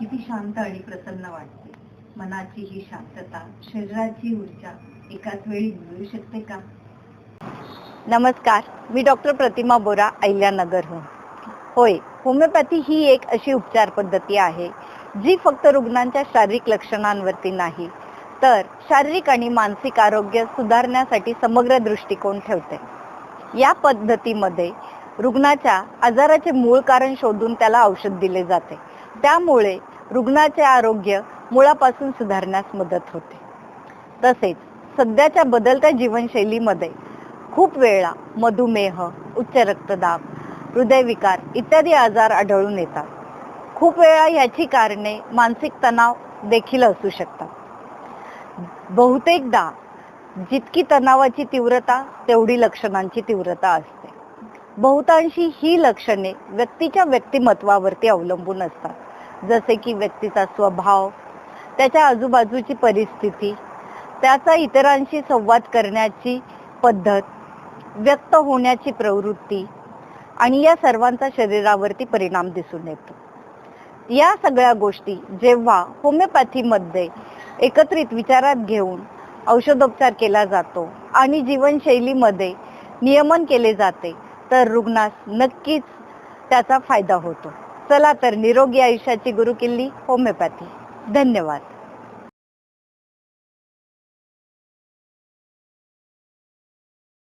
किती शांत आणि प्रसन्न वाटते. मनाची ही शांतता, शरीराची ऊर्जा एकाच वेळी मिळू शकते का? नमस्कार, मी डॉक्टर प्रतिमा बोरा, अहिल्यानगरहून. होय, होमिओपॅथी ही एक अशी उपचार पद्धती आहे जी फक्त रुग्णांच्या शारीरिक लक्षणांवरती नाही, तर शारीरिक आणि मानसिक आरोग्य सुधारण्यासाठी समग्र दृष्टिकोन ठेवते. या पद्धतीमध्ये रुग्णाच्या आजाराचे मूळ कारण शोधून त्याला औषध दिले जाते. त्यामुळे रुग्णाचे आरोग्य मुळापासून सुधारण्यास मदत होते. तसेच सध्याच्या बदलत्या जीवनशैलीमध्ये खूप वेळा मधुमेह, उच्च रक्तदाब, हृदयविकार इत्यादी आजार आढळून येतात. खूप वेळा याची कारणे मानसिक तणाव देखील असू शकतात. बहुतेकदा जितकी तणावाची तीव्रता तेवढी लक्षणांची तीव्रता असते. बहुतांशी ही लक्षणे व्यक्तीच्या व्यक्तिमत्वावरती अवलंबून असतात, जसे की व्यक्तीचा स्वभाव, त्याच्या आजूबाजूची परिस्थिती, त्याचा इतरांशी संवाद करण्याची पद्धत, व्यक्त होण्याची प्रवृत्ती आणि या सर्वांचा शरीरावरती परिणाम दिसून येतो. या सगळ्या गोष्टी जेव्हा होमिओपॅथीमध्ये एकत्रित विचारात घेऊन औषधोपचार केला जातो आणि जीवनशैलीमध्ये नियमन केले जाते, तर रुग्णास नक्कीच त्याचा फायदा होतो. चला तर निरोगी आयुष्याची गुरुकिल्ली होमिओपॅथी. धन्यवाद.